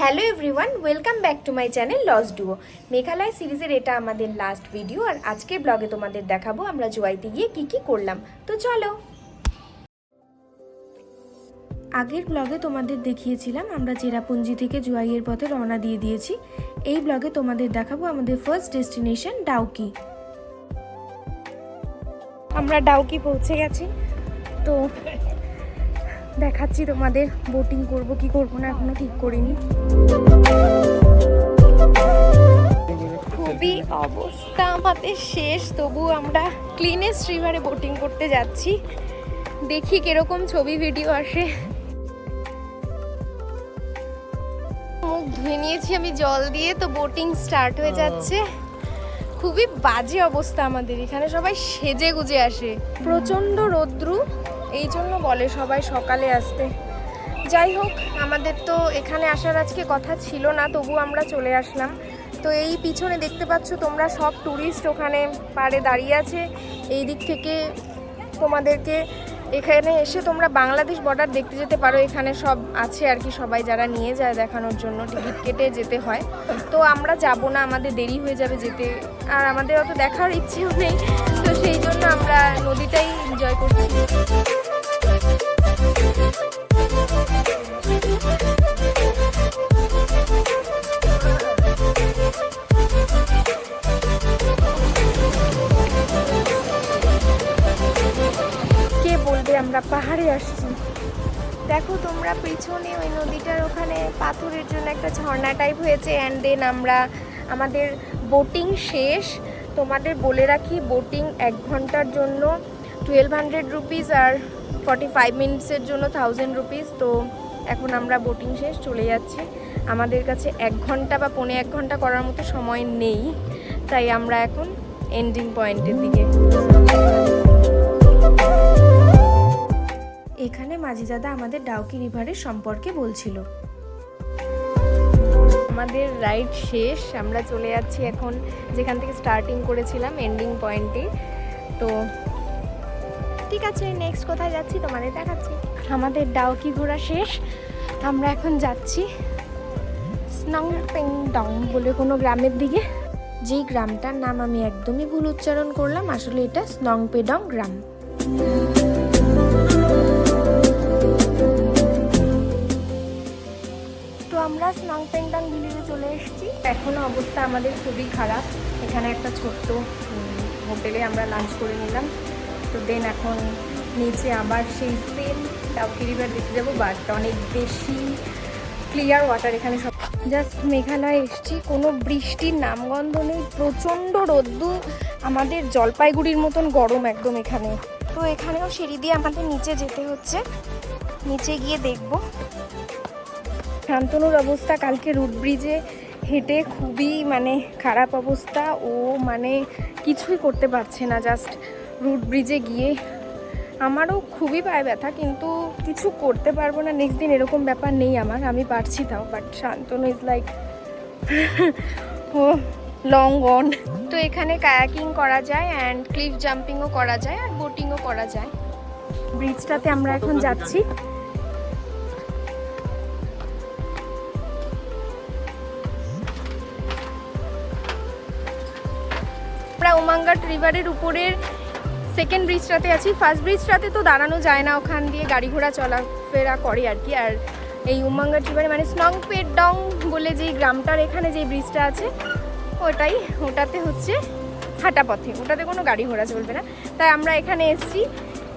Hello everyone, welcome back to my channel লস ডুও। মেঘালয় সিরিজের এটা আমাদের লাস্ট ভিডিও, আর আজকের ব্লগে তোমাদের দেখাবো আমরা জুয়াইতে গিয়ে কি করলাম। তো চলো। আগের ব্লগে তোমাদের দেখিয়েছিলাম আমরা চেরাপুঞ্জি থেকে জুয়াইয়ের পথে রওনা দিয়ে দিয়েছি। এই ব্লগে তোমাদের দেখাবো আমাদের ফার্স্ট ডেস্টিনেশন ডাউকি। আমরা ডাউকি পৌঁছে গেছি, তো দেখাচ্ছি তোমাদের। বোটিং করব কি করব না এখনো ঠিক করিনি। খুবই অবস্থা আমাদের শেষ, তবু আমরা ক্লিনেস্ট রিভারে বোটিং করতে যাচ্ছি। দেখি কিরকম ছবি ভিডিও আসে। মুখ ধুয়ে নিয়েছি আমি জল দিয়ে, তো বোটিং স্টার্ট হয়ে যাচ্ছে। খুবই বাজে অবস্থা আমাদের এখানে, সবাই সেজে গুজে আসে। প্রচণ্ড রৌদ্রু, এই জন্য বলে সবাই সকালে আসতে। যাই হোক, আমাদের তো এখানে আসার আজকে কথা ছিল না, তবু আমরা চলে আসলাম। তো এই পিছনে দেখতে পাচ্ছ তোমরা, সব ট্যুরিস্ট ওখানে পাড়ে দাঁড়িয়ে আছে। এই দিক থেকে তোমাদেরকে এখানে এসে তোমরা বাংলাদেশ বর্ডার দেখতে যেতে পারো। এখানে সব আছে আর কি, সবাই যারা নিয়ে যায় দেখানোর জন্য টিকিট কেটে যেতে হয়। তো আমরা যাব না, আমাদের দেরি হয়ে যাবে যেতে, আর আমাদের অত দেখার ইচ্ছেও নেই। তো সেই জন্য আমরা নদীটাই এনজয় করছি। আমরা পাহাড়ে আসছি। দেখো তোমরা পিছনে ওই নদীটার ওখানে পাথরের জন্য একটা ঝর্ণা টাইপ হয়েছে। অ্যান্ড দেন আমাদের বোটিং শেষ। তোমাদের বলে রাখি, বোটিং 1 ঘন্টার জন্য 1200 রুপিস, আর 45 মিনিটসের জন্য 1000 রুপিস। তো এখন আমরা বোটিং শেষ, চলে যাচ্ছি। আমাদের কাছে 1 ঘন্টা বা পৌনে 1 ঘন্টা করার মতো সময় নেই, তাই আমরা এখন এন্ডিং পয়েন্টের দিকে। এখানে মাঝি দাদা আমাদের ডাউকি রিভারের সম্পর্কে বলছিল। আমাদের রাইড শেষ, আমরা চলে যাচ্ছি এখন যেখান থেকে স্টার্টিং করেছিলাম, এন্ডিং পয়েন্টে। তো ঠিক আছে, নেক্সট কোথায় যাচ্ছি তোমাদের দেখাচ্ছি। আমাদের ডাউকি ঘোরা শেষ, আমরা এখন যাচ্ছি স্নংপেংডং বলে কোনো গ্রামের দিকে। যেই গ্রামটার নাম আমি একদমই ভুল উচ্চারণ করলাম, আসলে এটা স্নংপেডং গ্রাম। আমরা স্নংপেংডং ভিলেজে চলে এসেছি। এখনও অবস্থা আমাদের খুবই খারাপ। এখানে একটা ছোট্ট হোটেলে আমরা লাঞ্চ করে নিলাম। তো দেন এখন নিচে আবার সেই সেম ডাউকি রিভার দেখতে যাবো, বাট অনেক বেশি ক্লিয়ার ওয়াটার এখানে। সব জাস্ট মেঘালয় এসেছি, কোনো বৃষ্টির নামগন্ধ নেই, প্রচণ্ড রোদ্দুর, আমাদের জলপাইগুড়ির মতন গরম একদম এখানে। তো এখানেও সিঁড়ি দিয়ে আমাদের নিচে যেতে হচ্ছে, নিচে গিয়ে দেখবো। শান্তনুর অবস্থা কালকে রুট ব্রিজে হেঁটে খুবই খারাপ অবস্থা, ও কিছুই করতে পারছে না জাস্ট রুট ব্রিজে গিয়ে। আমারও খুবই পায়ে ব্যথা, কিন্তু কিছু করতে পারবো না নেক্সট দিন, এরকম ব্যাপার নেই আমার, আমি পারছি তাও। বাট শান্তনু ইজ লাইক ও লং গন। তো এখানে কায়াকিং করা যায়, অ্যান্ড ক্লিফ জাম্পিংও করা যায়, আর বোটিংও করা যায়। ব্রিজটাতে আমরা এখন যাচ্ছি। আমরা উমাঙ্গাট রিভারের উপরের সেকেন্ড ব্রিজটাতে আছি। ফার্স্ট ব্রিজটাতে তো দাঁড়ানো যায় না, ওখান দিয়ে গাড়ি ঘোড়া চলাফেরা করে আর কি। আর এই উমাঙ্গাট রিভারে স্নংপেডং বলে যেই গ্রামটার এখানে যে ব্রিজটা আছে, ওটাতে হচ্ছে হাঁটা পথে, ওটাতে কোনো গাড়ি ঘোড়া চলবে না। তাই আমরা এখানে এসছি,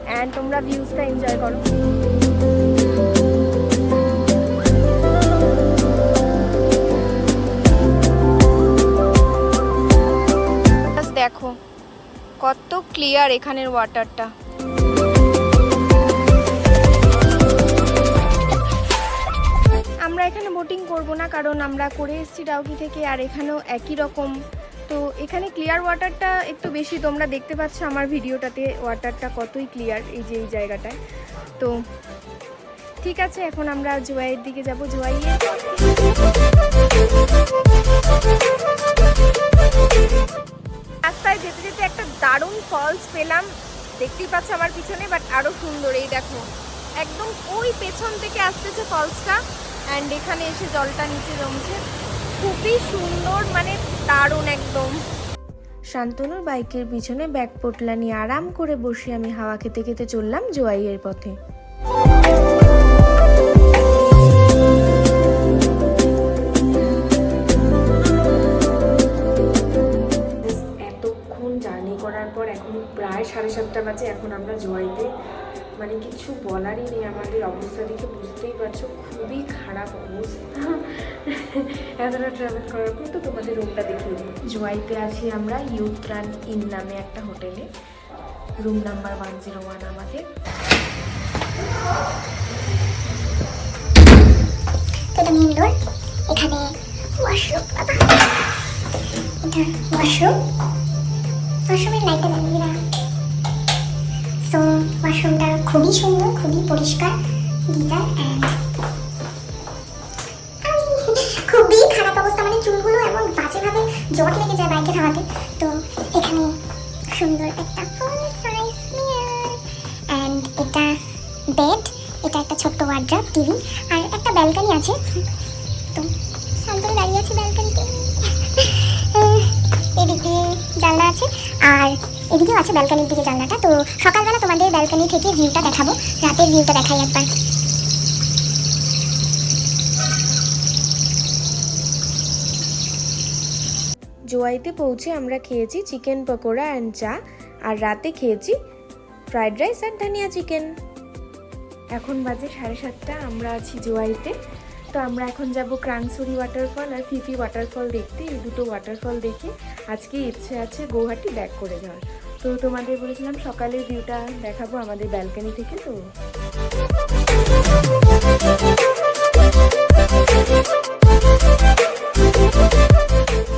অ্যান্ড তোমরা ভিউজটা এনজয় করো। দেখো কত ক্লিয়ার এখানের ওয়াটারটা। আমরা এখানে বোটিং করব না, কারণ আমরা করে এসেছি ডাউকি থেকে, আর এখানেও একই রকম। তো এখানে ক্লিয়ার ওয়াটারটা একটু বেশি, তোমরা দেখতে পাচ্ছ আমার ভিডিওটাতে ওয়াটারটা কতই ক্লিয়ার এই যে এই জায়গাটায়। তো ঠিক আছে, এখন আমরা জুয়াইয়ের দিকে যাব। জুয়াইয়ে রাস্তায় যেতে যেতে একটা দারুণ ফলস পেলাম, দেখতেই পাচ্ছ আমার পিছনে, বাট আরও সুন্দর। এই দেখো, একদম ওই পেছন থেকে আসতেছে ফলসটা। অ্যান্ড এখানে এসে জলটা নিচে জমছে, খুবই সুন্দর, মানে দারুণ একদম। শান্তনুর বাইকের পিছনে ব্যাগ পোটলা নিয়ে আরাম করে বসে আমি হাওয়া খেতে খেতে চললাম জোয়াইয়ের পথে। এতক্ষণ জার্নি করার পর এখন প্রায় 7:30 বাজে, এখন আমরা জোয়াইতে, মানে কিছু বলারই নেই। আমাদের অবস্থা দেখে বুঝতেই পারছো, খুবই খারাপ অবস্থা এতটা ট্রাভেল করার পর। তো তোমাদের রুমটা দেখিয়ে দিই। জোয়াইতে আছি আমরা ইউত্রান ইন নামে একটা হোটেলে, রুম নাম্বার 101 আমাদের। এটা মেইন ডোর, এখানে ওয়াশরুম, এটা ওয়াশরুমের লাইটটা জ্বালিয়ে না। সো ওয়াশরুমটা খুবই সুন্দর, খুবই পরিষ্কার, গিজার অ্যান্ড খুবই খারাপ অবস্থা, মানে চুলগুলো এমন বাজেভাবে জট লেগে যায় বাইকের হাওয়াতে। তো এখানে সুন্দর একটা ফুল সাইজ মিরর অ্যান্ড এটা বেড, এটা একটা ছোট্ট ওয়ার্ড্রপ, টিভি আর একটা ব্যালকনি আছে। তো শান্তনু দাঁড়িয়ে আছে ব্যালকনিতে, এদিক দিয়ে জানলা আছে আর এদিকেও আছে ব্যালকনির দিকে জানলাটা। তো সকালবেলা তোমাদের ব্যালকনি থেকে ভিউটা দেখাবো, রাতের ভিউটা দেখাই একবার। জোয়াইতে পৌঁছে আমরা খেয়েছি চিকেন পকোড়া অ্যান্ড চা, আর রাতে খেয়েছি ফ্রাইড রাইস আর ধনিয়া চিকেন। এখন বাজে 7:30, আমরা আছি জোয়াইতে। তো আমরা এখন যাব ক্রাংসুরি ওয়াটারফল আর ফিফি ওয়াটারফল দেখতে। এই দুটো ওয়াটারফল দেখে আজকে ইচ্ছে আছে গৌহাটি ব্যাক করে যাওয়ার। তো তোমাদের বলেছিলাম সকালের ভিউটা দেখাবো আমাদের ব্যালকনি থেকে।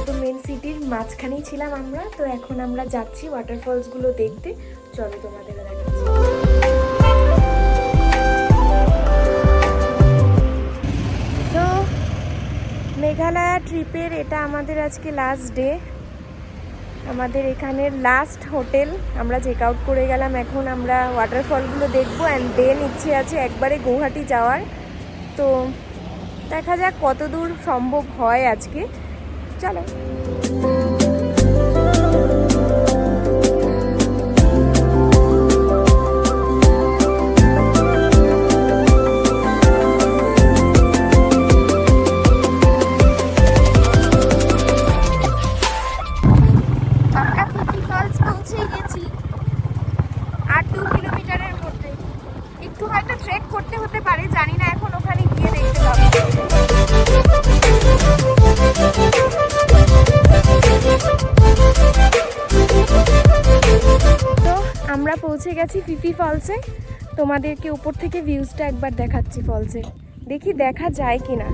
তো মেন সিটির মাঝখানেই ছিলাম আমরা। তো এখন আমরা যাচ্ছি ওয়াটারফলসগুলো দেখতে। চলো তোমাদের দেখাচ্ছি। তো মেঘালয়া ট্রিপের এটা আমাদের আজকে লাস্ট ডে, আমাদের এখানের লাস্ট হোটেল। আমরা চেক আউট করে গেলাম, এখন আমরা ওয়াটারফলগুলো দেখবো অ্যান্ড দেন ইচ্ছে আছে একবারে গৌহাটি যাওয়ার। তো দেখা যাক কত দূর সম্ভব হয় আজকে, চলো। আমরা পৌঁছে গেছি ফিফি ফলসে। তোমাদেরকে উপর থেকে ভিউজটা একবার দেখাচ্ছি ফলসের, দেখি দেখা যায় কিনা,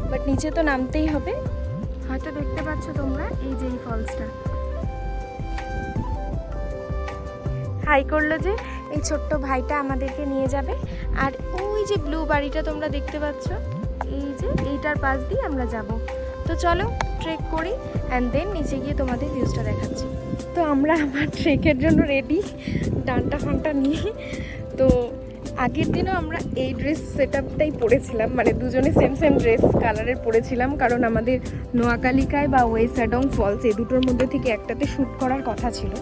বাট নিচে তো নামতেই হবে। হয়তো দেখতে পাচ্ছ তোমরা, এই যে এই ফলসটা। হাই করলো যে এই ছোট্ট ভাইটা আমাদেরকে নিয়ে যাবে, আর ওই যে ব্লু বাড়িটা তোমরা দেখতে পাচ্ছ, এই যে এইটার পাশ দিয়ে আমরা যাব। তো চলো ট্রেক করি অ্যান্ড দেন নিচে গিয়ে তোমাদের ভিউজটা দেখাচ্ছি। তো আমরা আমার ট্রেকের জন্য রেডি, ডান্টা ফান্টা নিয়ে। তো আগের দিনও আমরা এই ড্রেস সেট আপটাই পরেছিলাম, মানে দুজনে সেম সেম ড্রেস কালারের পরেছিলাম, কারণ আমাদের নোয়াকালিকায় বা ওয়েসাডং ফলস এই দুটোর মধ্যে থেকে একটাতে শ্যুট করার কথা ছিল।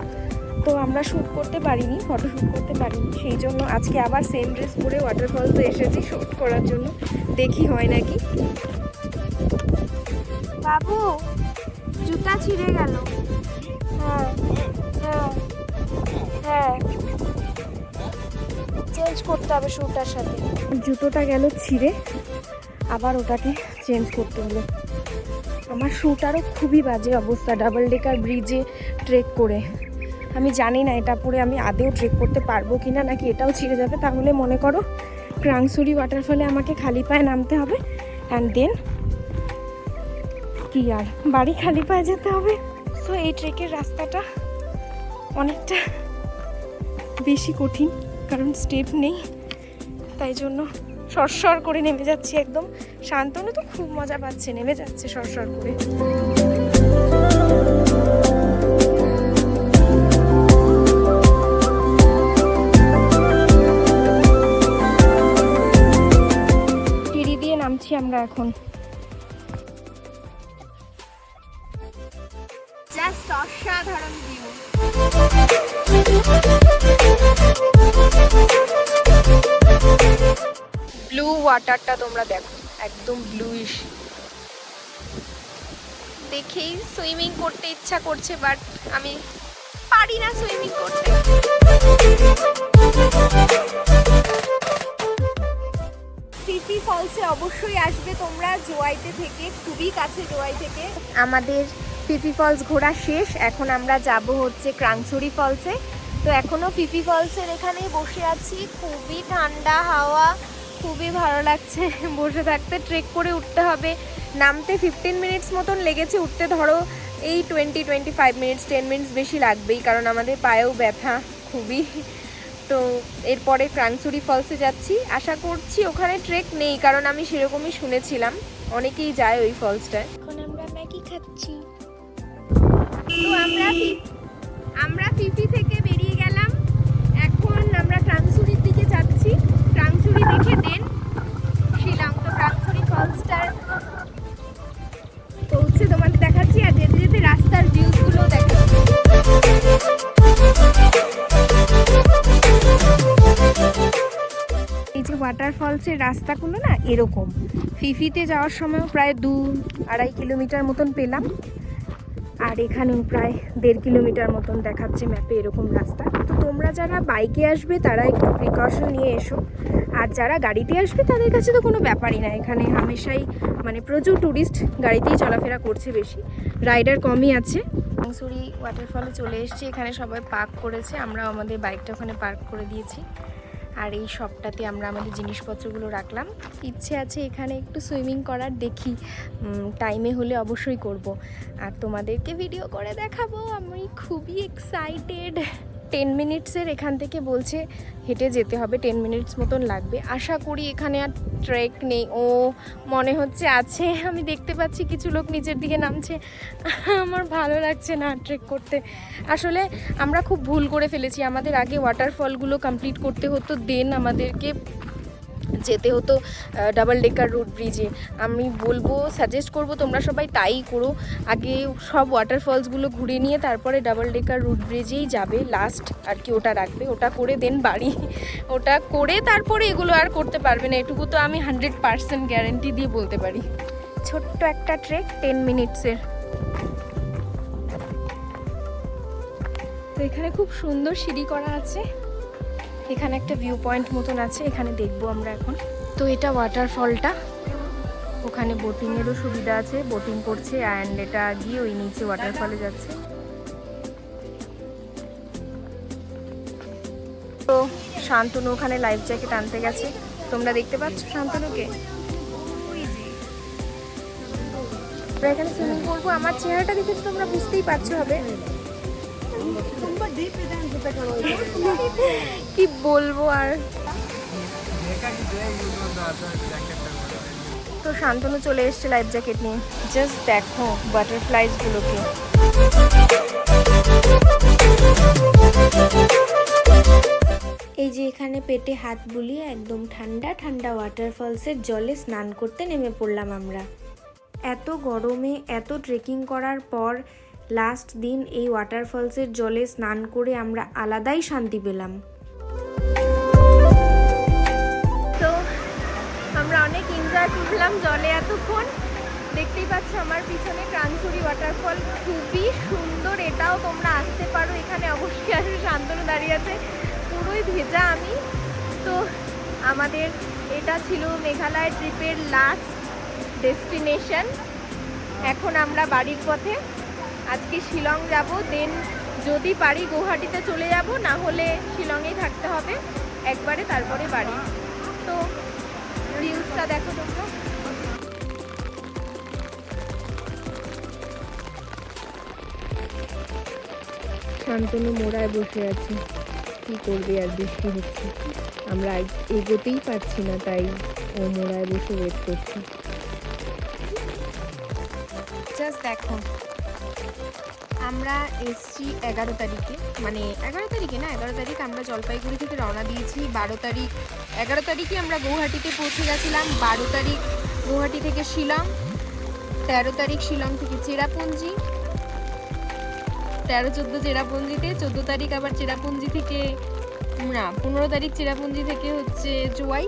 তো আমরা শ্যুট করতে পারিনি, ফটো শ্যুট করতে পারিনি, সেই জন্য আজকে আবার সেম ড্রেস পরে ওয়াটারফলসে এসেছি শ্যুট করার জন্য। দেখি হয় নাকি। বাবু জুতা ছিঁড়ে গেল। হ্যাঁ হ্যাঁ হ্যাঁ, চেঞ্জ করতে হবে শ্যুটার সাথে। জুতোটা গেল ছিঁড়ে, আবার ওটাকে চেঞ্জ করতে হলো। আমার শ্যুটারও খুবই বাজে অবস্থা, ডাবল ডেকার ব্রিজে ট্রেক করে। আমি জানি না এটা পরে আমি আদেও ট্রেক করতে পারবো কিনা, নাকি এটাও ছিঁড়ে যাবে। তাহলে মনে করো ক্রাংসুরি ওয়াটারফলে আমাকে খালি পায়ে নামতে হবে অ্যান্ড দেন কি আর বাড়ি খালি পায়ে যেতে হবে। সো এই ট্রেকের রাস্তাটা অনেকটা বেশি কঠিন, কারণ স্টেপ নেই, তাই জন্য সরসর করে নেমে যাচ্ছি একদম। শান্তনু তো খুব মজা পাচ্ছে, নেমে যাচ্ছে সরসর করে। নামছি আমরা এখন। জাস্ট অসাধারণ ভিউ। ব্লু ওয়াটারটা তোমরা দেখো, একদম ব্লুইশ। দেখেই সুইমিং করতে ইচ্ছা করছে, বাট আমি পারি না সুইমিং করতে। ফিফি ফলসে অবশ্যই আসবে তোমরা, জোয়াইতে থেকে, খুবই কাছে জোয়াই থেকে। আমাদের ফিফি ফলস ঘোরা শেষ, এখন আমরা যাব হচ্ছে ক্রাংছড়ি ফলসে। তো এখনো ফিফি ফলসের এখানে বসে আছি, খুবই ঠান্ডা হাওয়া, খুবই ভালো লাগছে বসে থাকতে। ট্রেক করে উঠতে হবে, নামতে 15 মিনিটস মতন লেগেছে, উঠতে ধরো এই 20-25 মিনিটস, 10 মিনিটস বেশি লাগবেই, কারণ আমাদের পায়েও ব্যথা খুবই। তো এরপরে ক্রাংছড়ি ফলসে যাচ্ছি, আশা করছি ওখানে ট্রেক নেই, কারণ আমি সেরকমই শুনেছিলাম, অনেকেই যায় ওই ফলসটায়। এখন আমরা ম্যাগি খাচ্ছি। তো আমরা ফিফি থেকে বেরিয়ে গেলাম, এখন আমরা ক্রাংছড়ির দিকে যাচ্ছি। ক্রাংছড়ি দেখে দেন শিলং। তো ক্রাংছড়ি ফলসটার পৌঁছে তোমাদের দেখাচ্ছি, আর যেতে যেতে রাস্তার ভিউজগুলো দেখাচ্ছি। এই যে ওয়াটারফলসের রাস্তাগুলো না এরকম, ফিফিতে যাওয়ার সময়ও প্রায় 2-2.5 কিলোমিটার মতন পেলাম, আর এখানেও প্রায় 1.5 কিলোমিটার মতন দেখাচ্ছে ম্যাপে এরকম রাস্তা। তো তোমরা যারা বাইকে আসবে তারা একটু প্রিকশন নিয়ে এসো, আর যারা গাড়িতে আসবে তাদের কাছে তো কোনো ব্যাপারই না, এখানে হামেশাই মানে প্রচুর ট্যুরিস্ট গাড়িতেই চলাফেরা করছে, বেশি রাইডার কমই আছে। ক্রাংছড়ি ওয়াটারফলে চলে এসেছি, এখানে সবাই পার্ক করেছে, আমরা আমাদের বাইকটা ওখানে পার্ক করে দিয়েছি, আর এই শপটাতে আমরা আমাদের জিনিসপত্রগুলো রাখলাম। ইচ্ছে আছে এখানে একটু সুইমিং করার, দেখি টাইমে হলে অবশ্যই করব, আর তোমাদেরকে ভিডিও করে দেখাবো। আমি খুবই এক্সাইটেড। 10 মিনিটসের এখান থেকে বলছে হেঁটে যেতে হবে, 10 মিনিটস মতন লাগবে। আশা করি এখানে আর ট্রেক নেই, ও মনে হচ্ছে আছে, আমি দেখতে পাচ্ছি কিছু লোক নিচের দিকে নামছে। আমার ভালো লাগছে না ট্রেক করতে। আসলে আমরা খুব ভুল করে ফেলেছি, আমাদের আগে ওয়াটারফলগুলো কমপ্লিট করতে হতো, দেন আমাদেরকে যেতে হতো ডাবল ডেকার রুট ব্রিজে। আমি বলবো, সাজেস্ট করব তোমরা সবাই তাই করো, আগে সব ওয়াটারফলসগুলো ঘুরে নিয়ে তারপরে ডাবল ডেকার রুট ব্রিজেই যাবে, লাস্ট আর কি ওটা রাখবে, ওটা করে দেন বাড়ি, ওটা করে তারপরে এগুলো আর করতে পারবে না, এটুকু তো আমি 100% গ্যারেন্টি দিয়ে বলতে পারি। ছোট্ট একটা ট্রেক 10 মিনিটসের। তো এখানে খুব সুন্দর সিঁড়ি করা আছে, এখানে একটা ভিউ পয়েন্ট মতন আছে, এখানে দেখবো আমরা এখন। তো এটা ওয়াটারফলটা, ওখানে বোটিংয়েরও সুবিধা আছে, বোটিং করছে, অ্যান্ড এটা গিয়ে ওই নিচে ওয়াটারফলে যাচ্ছে। তো শান্তনু ওখানে লাইফ জ্যাকেট আনতে গেছে, তোমরা দেখতে পাচ্ছ শান্তনুকে। আমরা এখানে সুইমিং করবো, আমার চেহারাটা দেখে তো তোমরা বুঝতেই পারছো হবে, কি বলবো আর। তো শান্তনু চলে এসছে লাইফ জ্যাকেট নিয়ে, জাস্ট দেখো বাটারফ্লাইজ গুলোকে। এই যে এখানে পেটে হাত বুলিয়ে একদম ঠান্ডা ঠান্ডা ওয়াটারফলসের জলে স্নান করতে নেমে পড়লাম আমরা। এত গরমে এত ট্রেকিং করার পর লাস্ট দিন এই ওয়াটারফলসের জলে স্নান করে আমরা আলাদাই শান্তি পেলাম। তো আমরা অনেক এনজয় করলাম জলে এতক্ষণ। দেখতেই পাচ্ছ আমার পিছনে ক্রাংছড়ি ওয়াটারফল, খুবই সুন্দর, এটাও তোমরা আসতে পারো, এখানে অবশ্যই আসবে। শান্তনু দাঁড়িয়ে আছে, পুরোই ভেজা আমি। তো আমাদের এটা ছিল মেঘালয় ট্রিপের লাস্ট ডেস্টিনেশন। এখন আমরা বাড়ির পথে, আজকে শিলং যাব, দেন যদি পারি গুয়াহাটিতে চলে যাব, না হলে শিলংয়েই থাকতে হবে একবারে, তারপরে বাড়ি। তো ভিউজটা দেখো তোমরা। শান্তনু মোড়ায় বসে আছে, কি করবে, আর বৃষ্টি হচ্ছে, আমরা এগোতেই পারছি না, তাই ও মোড়ায় বসে ওয়েট করছি। জাস্ট দেখো, আমরা এসছি 11 তারিখে, মানে 11 তারিখে না, 11 তারিখ আমরা জলপাইগুড়ি থেকে রওনা দিয়েছি। 12 তারিখ, 11 তারিখে আমরা গুয়াহাটিতে পৌঁছে গেছিলাম, 12 তারিখ গুয়াহাটি থেকে শিলং, 13 তারিখ শিলং থেকে চেরাপুঞ্জি, 13-14 চেরাপুঞ্জিতে, 14 তারিখ আবার চেরাপুঞ্জি থেকে, না 15 তারিখ চেরাপুঞ্জি থেকে হচ্ছে জোয়াই।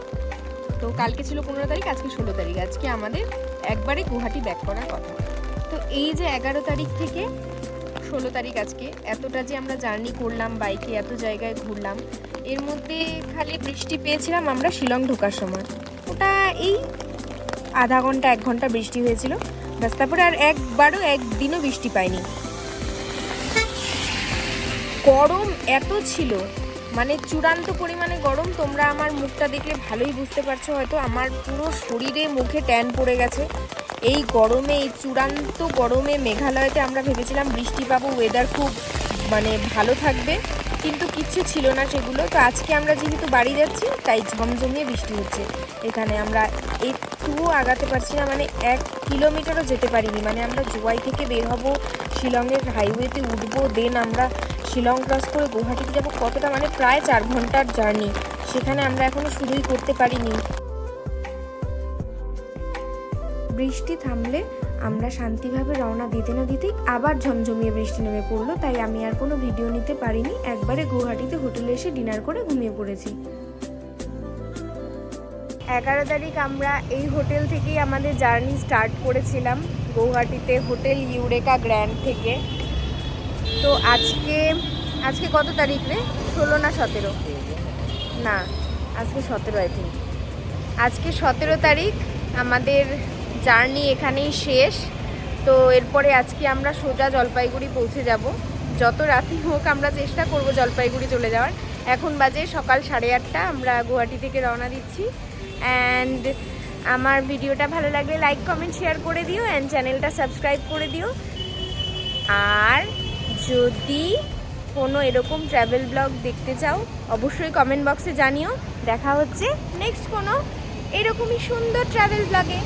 তো কালকে ছিল 15 তারিখ, আজকে 16 তারিখ। আজকে আমাদের একবারে গুয়াহাটি ব্যাক করার কথা। তো এই যে 11 তারিখ থেকে 16 তারিখ আজকে এতটা যে আমরা জার্নি করলাম বাইকে, এত জায়গায় ঘুরলাম, এর মধ্যে খালি বৃষ্টি পেয়েছিলাম আমরা শিলং ঢোকার সময়। ওটা এই আধা ঘন্টা 1 ঘন্টা বৃষ্টি হয়েছিল, ব্যাস। তারপরে আর একদিনও বৃষ্টি পাইনি। গরম এত ছিল, মানে চূড়ান্ত পরিমাণে গরম। তোমরা আমার মুখটা দেখলে ভালোই বুঝতে পারছো, হয়তো আমার পুরো শরীরে মুখে ট্যান পড়ে গেছে এই গরমে, এই চূড়ান্ত গরমে। মেঘালয়তে আমরা ভেবেছিলাম বৃষ্টি পাবো, ওয়েদার খুব মানে ভালো থাকবে, কিন্তু কিচ্ছু ছিল না সেগুলো। তো আজকে আমরা যেহেতু বাড়ি যাচ্ছি তাই ঝমঝমিয়ে বৃষ্টি হচ্ছে এখানে। আমরা একটুও আগাতে পারছি না, মানে 1 কিলোমিটারও যেতে পারিনি। মানে আমরা জোয়াই থেকে বের হব, শিলংয়ের হাইওয়েতে উঠবো, দেন আমরা শিলং ক্রস করে গুয়াহাটিতে যাবো। কতটা, মানে প্রায় 4 ঘন্টার জার্নি, সেখানে আমরা এখনো শুরুই করতে পারিনি। বৃষ্টি থামলে আমরা শান্তিভাবে রওনা দিতে না দিতেই আবার ঝমঝমিয়ে বৃষ্টি নেমে পড়লো। তাই আমি আর কোনো ভিডিও নিতে পারিনি, একবারে গুয়াহাটিতে হোটেলে এসে ডিনার করে ঘুমিয়ে পড়েছি। 11 তারিখ আমরা এই হোটেল থেকেই আমাদের জার্নি স্টার্ট করেছিলাম গুয়াহাটিতে, হোটেল ইউরেকা গ্র্যান্ড থেকে। তো আজকে কত তারিখ রে? 16 না 17? না, আজকে 17 আই থিঙ্ক। আজকে 17 তারিখ আমাদের জার্নি এখানেই শেষ। তো এরপরে আজকে আমরা সোজা জলপাইগুড়ি পৌঁছে যাব। যত রাতই হোক আমরা চেষ্টা করব জলপাইগুড়ি চলে যাওয়ার। এখন বাজে সকাল 8:30, আমরা গুয়াহাটি থেকে রওনা দিচ্ছি। অ্যান্ড আমার ভিডিওটা ভালো লাগলে লাইক কমেন্ট শেয়ার করে দিও, অ্যান্ড চ্যানেলটা সাবস্ক্রাইব করে দিও। আর যদি কোনো এরকম ট্রাভেল ব্লগ দেখতে চাও অবশ্যই কমেন্ট বক্সে জানিও। দেখা হচ্ছে নেক্সট কোনো এরকমই সুন্দর ট্রাভেল ব্লগে।